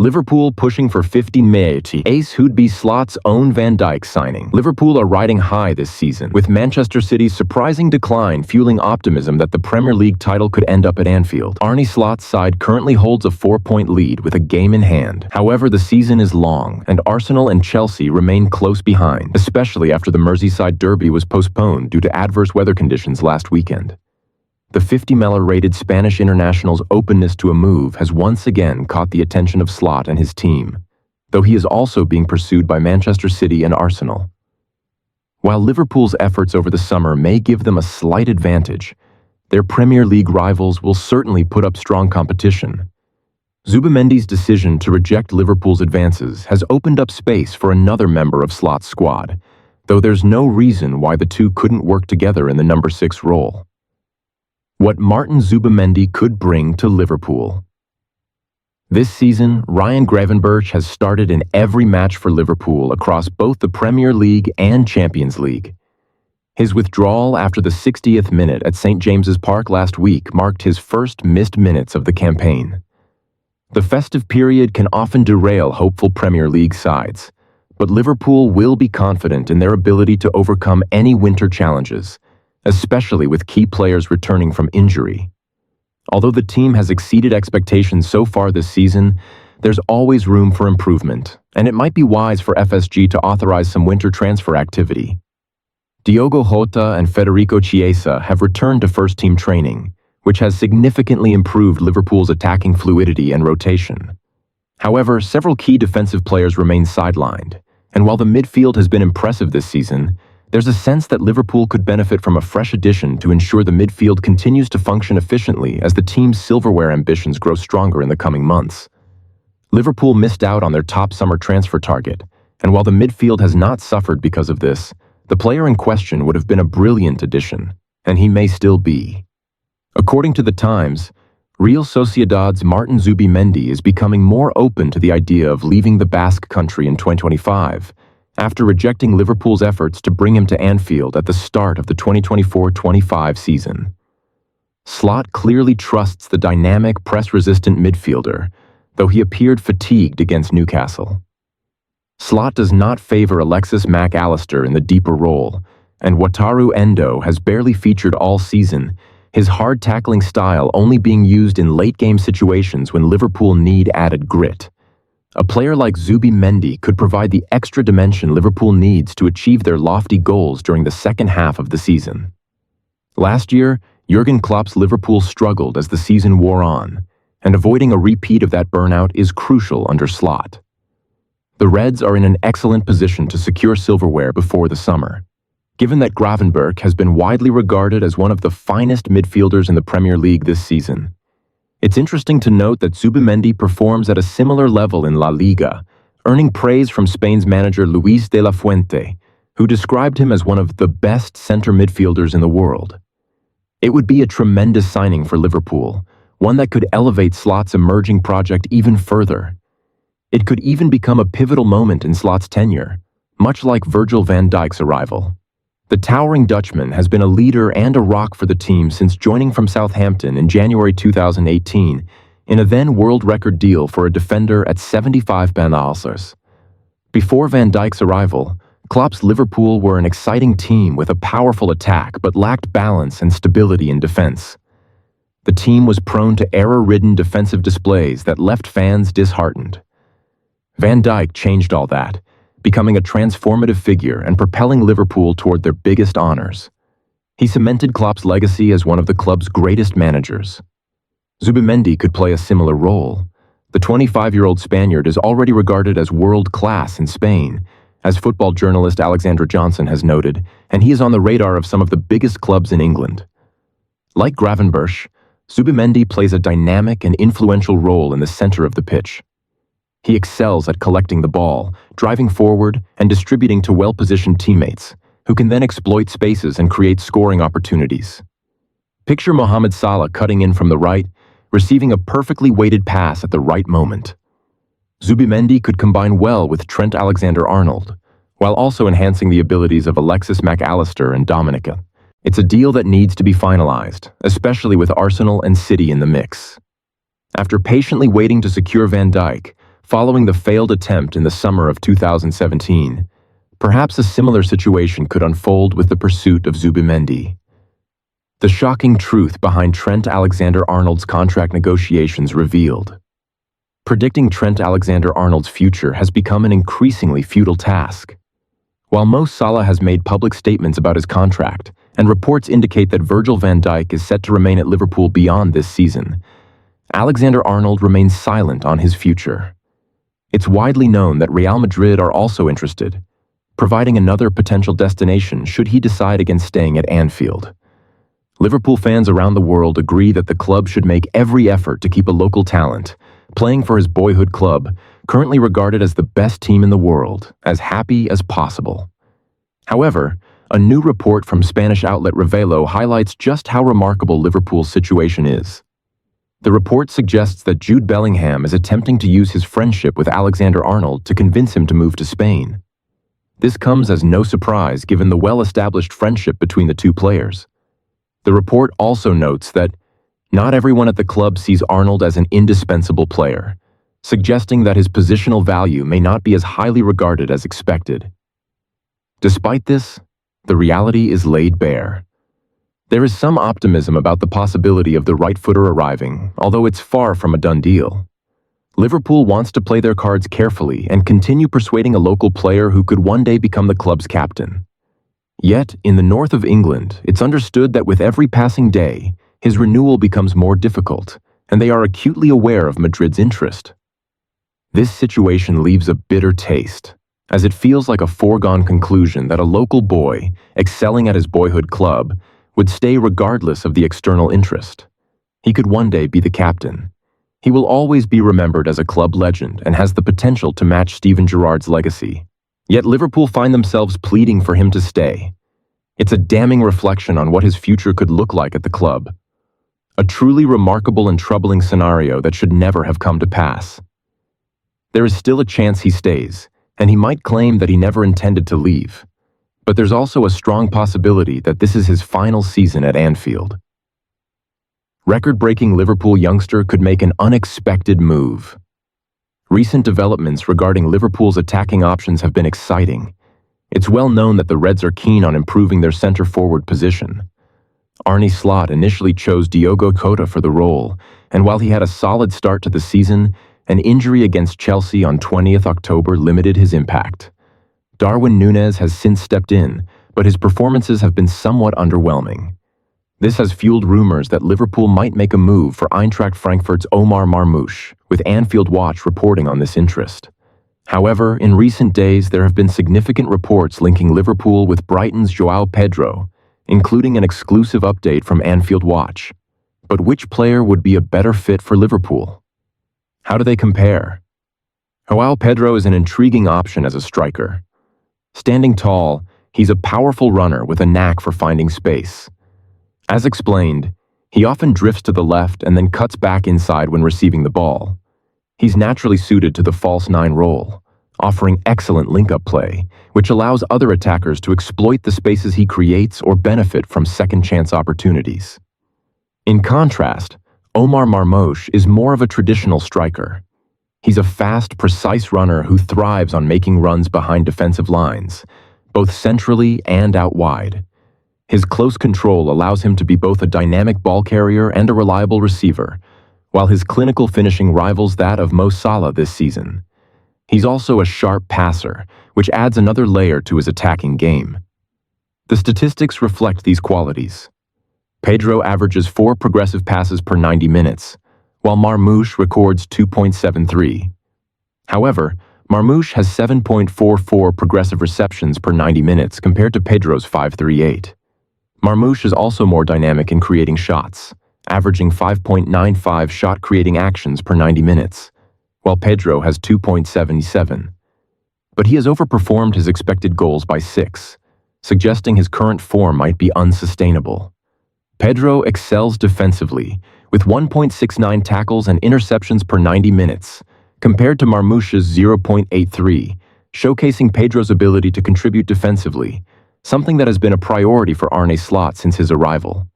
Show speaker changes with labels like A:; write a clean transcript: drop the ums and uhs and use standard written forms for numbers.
A: Liverpool pushing for 50 million. Ace who'd be Slot's own Van Dijk signing. Liverpool are riding high this season, with Manchester City's surprising decline fueling optimism that the Premier League title could end up at Anfield. Arne Slot's side currently holds a 4-point lead with a game in hand. However, the season is long, and Arsenal and Chelsea remain close behind, especially after the Merseyside derby was postponed due to adverse weather conditions last weekend. The 50 million rated Spanish international's openness to a move has once again caught the attention of Slot and his team, though he is also being pursued by Manchester City and Arsenal. While Liverpool's efforts over the summer may give them a slight advantage, their Premier League rivals will certainly put up strong competition. Zubimendi's decision to reject Liverpool's advances has opened up space for another member of Slot's squad, though there's no reason why the two couldn't work together in the number 6 role. What Martin Zubimendi could bring to Liverpool. This season, Ryan Gravenberch has started in every match for Liverpool across both the Premier League and Champions League. His withdrawal after the 60th minute at St. James's Park last week marked his first missed minutes of the campaign. The festive period can often derail hopeful Premier League sides, but Liverpool will be confident in their ability to overcome any winter challenges, especially with key players returning from injury. Although the team has exceeded expectations so far this season, there's always room for improvement, and it might be wise for FSG to authorize some winter transfer activity. Diogo Jota and Federico Chiesa have returned to first-team training, which has significantly improved Liverpool's attacking fluidity and rotation. However, several key defensive players remain sidelined, and while the midfield has been impressive this season, there's a sense that Liverpool could benefit from a fresh addition to ensure the midfield continues to function efficiently as the team's silverware ambitions grow stronger in the coming months. Liverpool missed out on their top summer transfer target, and while the midfield has not suffered because of this, the player in question would have been a brilliant addition, and he may still be. According to The Times, Real Sociedad's Martin Zubimendi is becoming more open to the idea of leaving the Basque Country in 2025, after rejecting Liverpool's efforts to bring him to Anfield at the start of the 2024-25 season. Slot clearly trusts the dynamic, press-resistant midfielder, though he appeared fatigued against Newcastle. Slot does not favor Alexis Mac Allister in the deeper role, and Wataru Endo has barely featured all season, his hard-tackling style only being used in late-game situations when Liverpool need added grit. A player like Zubimendi could provide the extra dimension Liverpool needs to achieve their lofty goals during the second half of the season. Last year, Jurgen Klopp's Liverpool struggled as the season wore on, and avoiding a repeat of that burnout is crucial under Slot. The Reds are in an excellent position to secure silverware before the summer, given that Gravenberch has been widely regarded as one of the finest midfielders in the Premier League this season. It's interesting to note that Zubimendi performs at a similar level in La Liga, earning praise from Spain's manager Luis de la Fuente, who described him as one of the best center midfielders in the world. It would be a tremendous signing for Liverpool, one that could elevate Slot's emerging project even further. It could even become a pivotal moment in Slot's tenure, much like Virgil van Dijk's arrival. The towering Dutchman has been a leader and a rock for the team since joining from Southampton in January 2018 in a then world record deal for a defender at 75 banalsers. Before Van Dijk's arrival, Klopp's Liverpool were an exciting team with a powerful attack but lacked balance and stability in defense. The team was prone to error-ridden defensive displays that left fans disheartened. Van Dijk changed all that, becoming a transformative figure and propelling Liverpool toward their biggest honors. He cemented Klopp's legacy as one of the club's greatest managers. Zubimendi could play a similar role. The 25-year-old Spaniard is already regarded as world-class in Spain, as football journalist Alexandra Johnson has noted, and he is on the radar of some of the biggest clubs in England. Like Gravenberch, Zubimendi plays a dynamic and influential role in the center of the pitch. He excels at collecting the ball, driving forward, and distributing to well-positioned teammates, who can then exploit spaces and create scoring opportunities. Picture Mohamed Salah cutting in from the right, receiving a perfectly weighted pass at the right moment. Zubimendi could combine well with Trent Alexander-Arnold, while also enhancing the abilities of Alexis Mac Allister and Dominica. It's a deal that needs to be finalized, especially with Arsenal and City in the mix. After patiently waiting to secure Van Dijk, Following the failed attempt in the summer of 2017, perhaps a similar situation could unfold with the pursuit of Zubimendi. The shocking truth behind Trent Alexander-Arnold's contract negotiations revealed. Predicting Trent Alexander-Arnold's future has become an increasingly futile task. While Mo Salah has made public statements about his contract, and reports indicate that Virgil van Dijk is set to remain at Liverpool beyond this season, Alexander-Arnold remains silent on his future. It's widely known that Real Madrid are also interested, providing another potential destination should he decide against staying at Anfield. Liverpool fans around the world agree that the club should make every effort to keep a local talent, playing for his boyhood club, currently regarded as the best team in the world, as happy as possible. However, a new report from Spanish outlet Revelo highlights just how remarkable Liverpool's situation is. The report suggests that Jude Bellingham is attempting to use his friendship with Alexander-Arnold to convince him to move to Spain. This comes as no surprise given the well-established friendship between the two players. The report also notes that not everyone at the club sees Arnold as an indispensable player, suggesting that his positional value may not be as highly regarded as expected. Despite this, the reality is laid bare. There is some optimism about the possibility of the right footer arriving, although it's far from a done deal. Liverpool wants to play their cards carefully and continue persuading a local player who could one day become the club's captain. Yet, in the north of England, it's understood that with every passing day, his renewal becomes more difficult, and they are acutely aware of Madrid's interest. This situation leaves a bitter taste, as it feels like a foregone conclusion that a local boy, excelling at his boyhood club, would stay regardless of the external interest. He could one day be the captain. He will always be remembered as a club legend and has the potential to match Steven Gerrard's legacy. Yet Liverpool find themselves pleading for him to stay. It's a damning reflection on what his future could look like at the club. A truly remarkable and troubling scenario that should never have come to pass. There is still a chance he stays, and he might claim that he never intended to leave. But there's also a strong possibility that this is his final season at Anfield. Record-breaking Liverpool youngster could make an unexpected move. Recent developments regarding Liverpool's attacking options have been exciting. It's well known that the Reds are keen on improving their center-forward position. Arne Slot initially chose Diogo Jota for the role, and while he had a solid start to the season, an injury against Chelsea on 20th October limited his impact. Darwin Núñez has since stepped in, but his performances have been somewhat underwhelming. This has fueled rumors that Liverpool might make a move for Eintracht Frankfurt's Omar Marmoush, with Anfield Watch reporting on this interest. However, in recent days there have been significant reports linking Liverpool with Brighton's João Pedro, including an exclusive update from Anfield Watch. But which player would be a better fit for Liverpool? How do they compare? João Pedro is an intriguing option as a striker. Standing tall, he's a powerful runner with a knack for finding space. As explained, he often drifts to the left and then cuts back inside when receiving the ball. He's naturally suited to the false nine role, offering excellent link-up play, which allows other attackers to exploit the spaces he creates or benefit from second-chance opportunities. In contrast, Omar Marmoush is more of a traditional striker. He's a fast, precise runner who thrives on making runs behind defensive lines, both centrally and out wide. His close control allows him to be both a dynamic ball carrier and a reliable receiver, while his clinical finishing rivals that of Mo Salah this season. He's also a sharp passer, which adds another layer to his attacking game. The statistics reflect these qualities. Pedro averages 4 progressive passes per 90 minutes, while Marmoush records 2.73. However, Marmoush has 7.44 progressive receptions per 90 minutes compared to Pedro's 5.38. Marmoush is also more dynamic in creating shots, averaging 5.95 shot-creating actions per 90 minutes, while Pedro has 2.77. But he has overperformed his expected goals by 6, suggesting his current form might be unsustainable. Pedro excels defensively, with 1.69 tackles and interceptions per 90 minutes, compared to Marmoush's 0.83, showcasing Pedro's ability to contribute defensively, something that has been a priority for Arne Slot since his arrival.